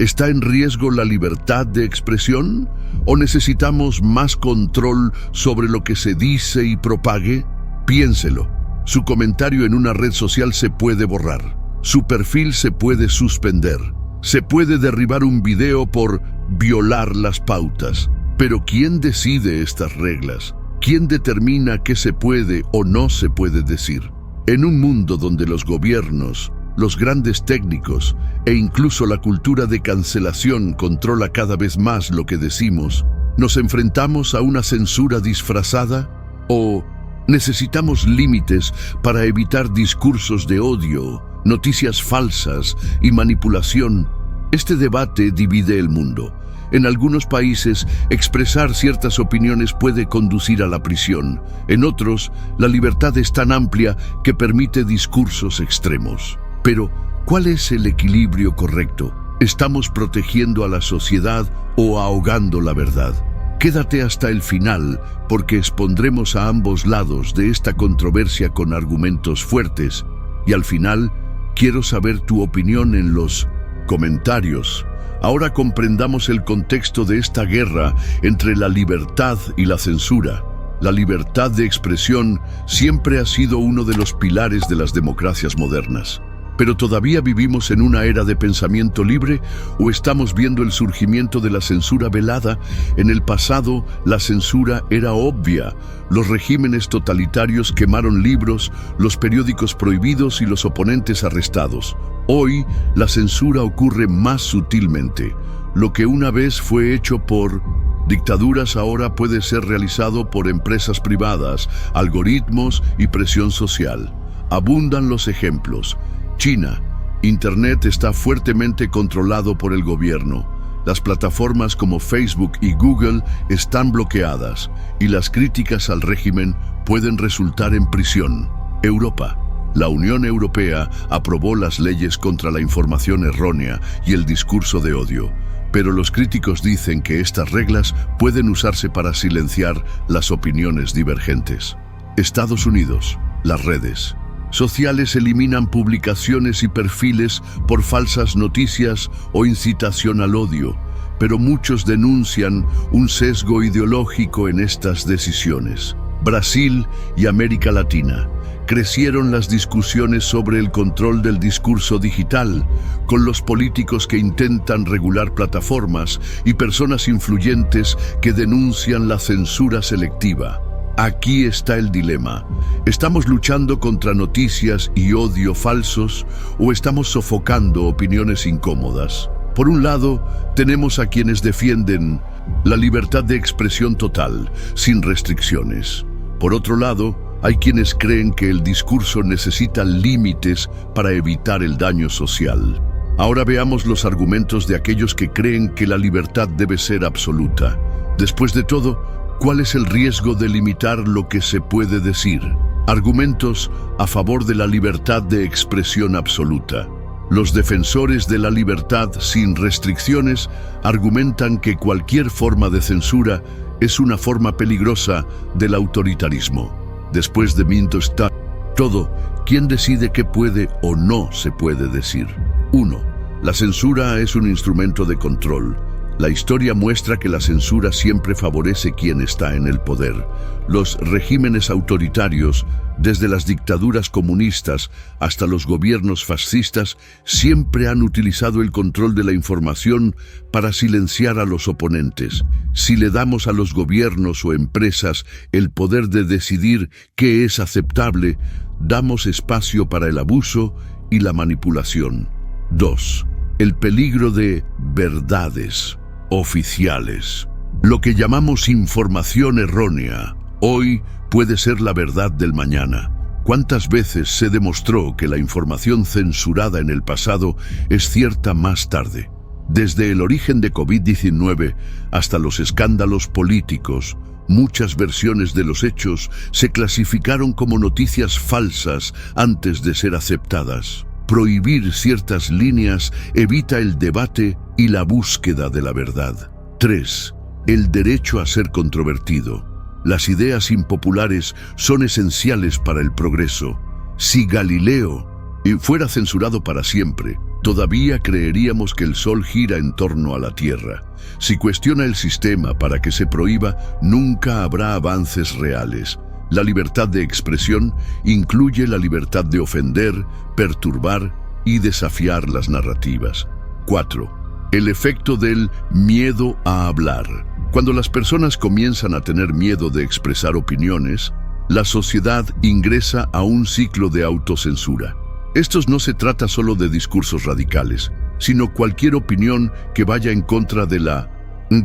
¿Está en riesgo la libertad de expresión? ¿O necesitamos más control sobre lo que se dice y propague? Piénselo. Su comentario en una red social se puede borrar. Su perfil se puede suspender. Se puede derribar un video por violar las pautas. Pero ¿quién decide estas reglas? ¿Quién determina qué se puede o no se puede decir? En un mundo donde los gobiernos, los grandes técnicos e incluso la cultura de cancelación controla cada vez más lo que decimos, ¿nos enfrentamos a una censura disfrazada? ¿O necesitamos límites para evitar discursos de odio, noticias falsas y manipulación? Este debate divide el mundo. En algunos países, expresar ciertas opiniones puede conducir a la prisión. En otros, la libertad es tan amplia que permite discursos extremos. Pero, ¿cuál es el equilibrio correcto? ¿Estamos protegiendo a la sociedad o ahogando la verdad? Quédate hasta el final, porque expondremos a ambos lados de esta controversia con argumentos fuertes. Y al final, quiero saber tu opinión en los comentarios. Ahora comprendamos el contexto de esta guerra entre la libertad y la censura. La libertad de expresión siempre ha sido uno de los pilares de las democracias modernas. ¿Pero todavía vivimos en una era de pensamiento libre o estamos viendo el surgimiento de la censura velada? En el pasado, la censura era obvia. Los regímenes totalitarios quemaron libros, los periódicos prohibidos y los oponentes arrestados. Hoy, la censura ocurre más sutilmente. Lo que una vez fue hecho por dictaduras ahora puede ser realizado por empresas privadas, algoritmos y presión social. Abundan los ejemplos. China. Internet está fuertemente controlado por el gobierno. Las plataformas como Facebook y Google están bloqueadas y las críticas al régimen pueden resultar en prisión. Europa. La Unión Europea aprobó las leyes contra la información errónea y el discurso de odio, pero los críticos dicen que estas reglas pueden usarse para silenciar las opiniones divergentes. Estados Unidos. Las redes sociales eliminan publicaciones y perfiles por falsas noticias o incitación al odio, pero muchos denuncian un sesgo ideológico en estas decisiones. Brasil y América Latina. Crecieron las discusiones sobre el control del discurso digital, con los políticos que intentan regular plataformas y personas influyentes que denuncian la censura selectiva. Aquí está el dilema. ¿Estamos luchando contra noticias y odio falsos o estamos sofocando opiniones incómodas? Por un lado, tenemos a quienes defienden la libertad de expresión total, sin restricciones. Por otro lado, hay quienes creen que el discurso necesita límites para evitar el daño social. Ahora veamos los argumentos de aquellos que creen que la libertad debe ser absoluta. Después de todo, ¿cuál es el riesgo de limitar lo que se puede decir? Argumentos a favor de la libertad de expresión absoluta. Los defensores de la libertad sin restricciones argumentan que cualquier forma de censura es una forma peligrosa del autoritarismo. Después de está todo, ¿quién decide qué puede o no se puede decir? 1. La censura es un instrumento de control. La historia muestra que la censura siempre favorece quien está en el poder. Los regímenes autoritarios, desde las dictaduras comunistas hasta los gobiernos fascistas, siempre han utilizado el control de la información para silenciar a los oponentes. Si le damos a los gobiernos o empresas el poder de decidir qué es aceptable, damos espacio para el abuso y la manipulación. 2. El peligro de verdades oficiales. Lo que llamamos información errónea, hoy puede ser la verdad del mañana. ¿Cuántas veces se demostró que la información censurada en el pasado es cierta más tarde? Desde el origen de COVID-19 hasta los escándalos políticos, muchas versiones de los hechos se clasificaron como noticias falsas antes de ser aceptadas. Prohibir ciertas líneas evita el debate y la búsqueda de la verdad. 3. El derecho a ser controvertido. Las ideas impopulares son esenciales para el progreso. Si Galileo fuera censurado para siempre, todavía creeríamos que el Sol gira en torno a la Tierra. Si cuestiona el sistema para que se prohíba, nunca habrá avances reales. La libertad de expresión incluye la libertad de ofender, perturbar y desafiar las narrativas. 4. El efecto del miedo a hablar. Cuando las personas comienzan a tener miedo de expresar opiniones, la sociedad ingresa a un ciclo de autocensura. Estos no se trata solo de discursos radicales, sino cualquier opinión que vaya en contra de la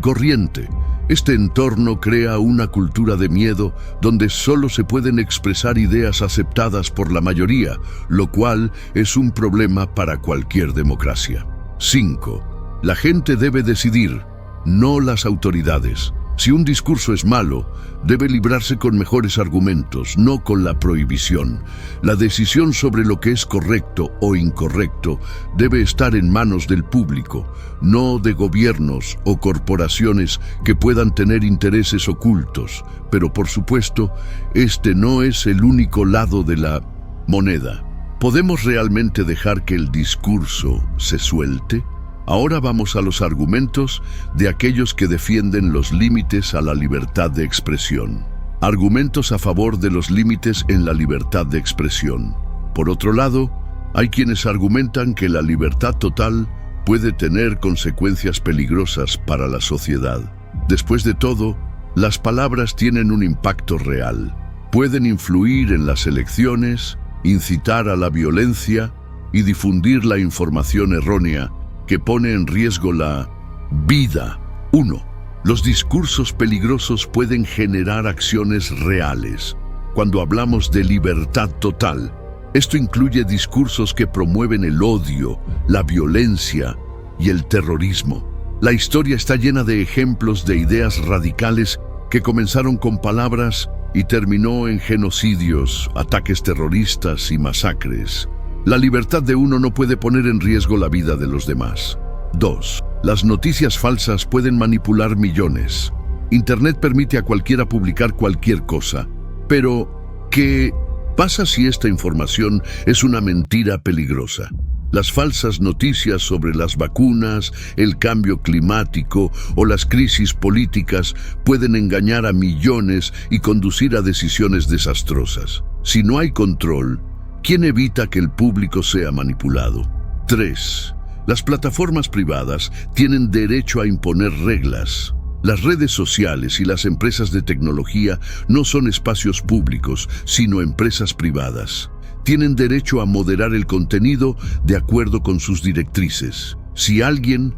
corriente. Este entorno crea una cultura de miedo donde solo se pueden expresar ideas aceptadas por la mayoría, lo cual es un problema para cualquier democracia. 5. La gente debe decidir, no las autoridades. Si un discurso es malo, debe librarse con mejores argumentos, no con la prohibición. La decisión sobre lo que es correcto o incorrecto debe estar en manos del público, no de gobiernos o corporaciones que puedan tener intereses ocultos. Pero por supuesto, este no es el único lado de la moneda. ¿Podemos realmente dejar que el discurso se suelte? Ahora vamos a los argumentos de aquellos que defienden los límites a la libertad de expresión. Argumentos a favor de los límites en la libertad de expresión. Por otro lado, hay quienes argumentan que la libertad total puede tener consecuencias peligrosas para la sociedad. Después de todo, las palabras tienen un impacto real. Pueden influir en las elecciones, incitar a la violencia y difundir la información errónea que pone en riesgo la vida. 1. Los discursos peligrosos pueden generar acciones reales. Cuando hablamos de libertad total, esto incluye discursos que promueven el odio, la violencia y el terrorismo. La historia está llena de ejemplos de ideas radicales que comenzaron con palabras y terminó en genocidios, ataques terroristas y masacres. La libertad de uno no puede poner en riesgo la vida de los demás. 2. Las noticias falsas pueden manipular millones. Internet permite a cualquiera publicar cualquier cosa. Pero, ¿qué pasa si esta información es una mentira peligrosa? Las falsas noticias sobre las vacunas, el cambio climático o las crisis políticas pueden engañar a millones y conducir a decisiones desastrosas. Si no hay control, ¿quién evita que el público sea manipulado? 3. Las plataformas privadas tienen derecho a imponer reglas. Las redes sociales y las empresas de tecnología no son espacios públicos, sino empresas privadas. Tienen derecho a moderar el contenido de acuerdo con sus directrices. Si alguien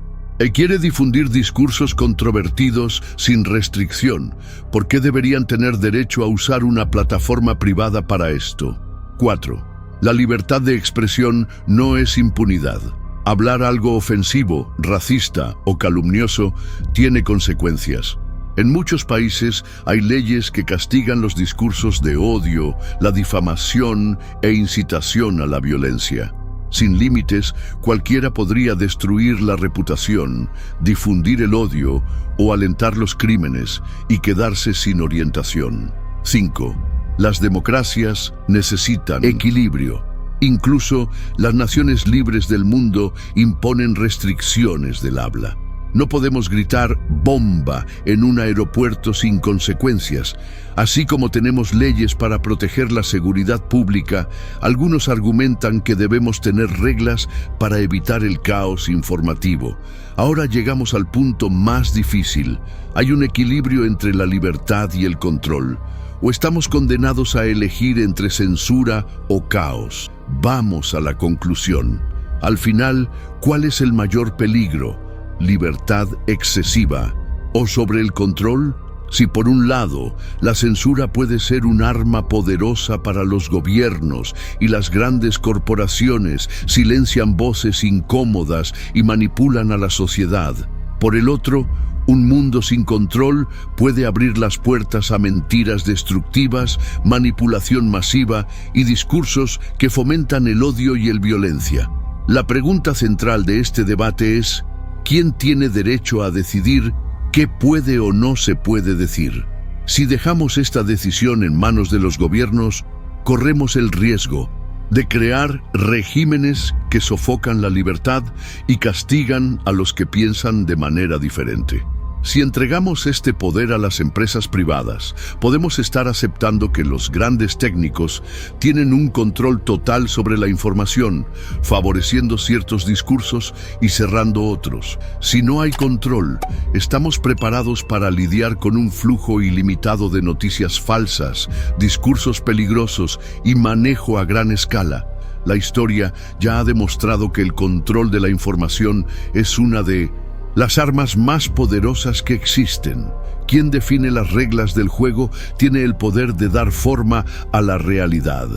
quiere difundir discursos controvertidos sin restricción, ¿por qué deberían tener derecho a usar una plataforma privada para esto? 4. La libertad de expresión no es impunidad. Hablar algo ofensivo, racista o calumnioso tiene consecuencias. En muchos países hay leyes que castigan los discursos de odio, la difamación e incitación a la violencia. Sin límites, cualquiera podría destruir la reputación, difundir el odio o alentar los crímenes y quedarse sin orientación. 5. Las democracias necesitan equilibrio. Incluso las naciones libres del mundo imponen restricciones del habla. No podemos gritar "bomba" en un aeropuerto sin consecuencias. Así como tenemos leyes para proteger la seguridad pública, algunos argumentan que debemos tener reglas para evitar el caos informativo. Ahora llegamos al punto más difícil. Hay un equilibrio entre la libertad y el control. ¿O estamos condenados a elegir entre censura o caos? Vamos a la conclusión. Al final, ¿cuál es el mayor peligro? ¿Libertad excesiva o sobre el control? Si por un lado, la censura puede ser un arma poderosa para los gobiernos y las grandes corporaciones silencian voces incómodas y manipulan a la sociedad, por el otro, un mundo sin control puede abrir las puertas a mentiras destructivas, manipulación masiva y discursos que fomentan el odio y la violencia. La pregunta central de este debate es: ¿quién tiene derecho a decidir qué puede o no se puede decir? Si dejamos esta decisión en manos de los gobiernos, corremos el riesgo de crear regímenes que sofocan la libertad y castigan a los que piensan de manera diferente. Si entregamos este poder a las empresas privadas, podemos estar aceptando que los grandes técnicos tienen un control total sobre la información, favoreciendo ciertos discursos y cerrando otros. Si no hay control, estamos preparados para lidiar con un flujo ilimitado de noticias falsas, discursos peligrosos y manejo a gran escala. La historia ya ha demostrado que el control de la información es una de las armas más poderosas que existen. Quien define las reglas del juego tiene el poder de dar forma a la realidad.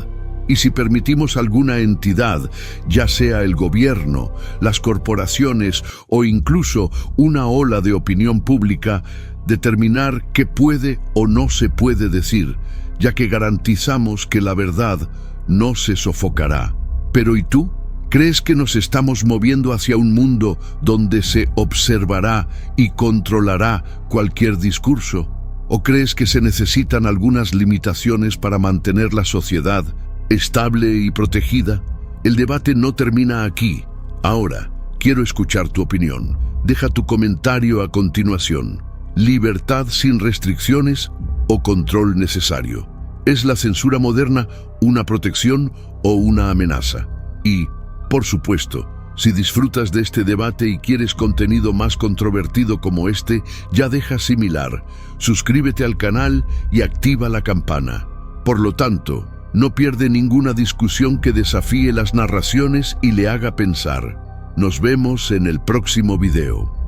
Y si permitimos a alguna entidad, ya sea el gobierno, las corporaciones o incluso una ola de opinión pública, determinar qué puede o no se puede decir, ya que garantizamos que la verdad no se sofocará. Pero ¿y tú? ¿Crees que nos estamos moviendo hacia un mundo donde se observará y controlará cualquier discurso? ¿O crees que se necesitan algunas limitaciones para mantener la sociedad estable y protegida? El debate no termina aquí. Ahora, quiero escuchar tu opinión. Deja tu comentario a continuación. ¿Libertad sin restricciones o control necesario? ¿Es la censura moderna una protección o una amenaza? Y, por supuesto, si disfrutas de este debate y quieres contenido más controvertido como este, ya deja similar. Suscríbete al canal y activa la campana. Por lo tanto, no pierde ninguna discusión que desafíe las narraciones y le haga pensar. Nos vemos en el próximo video.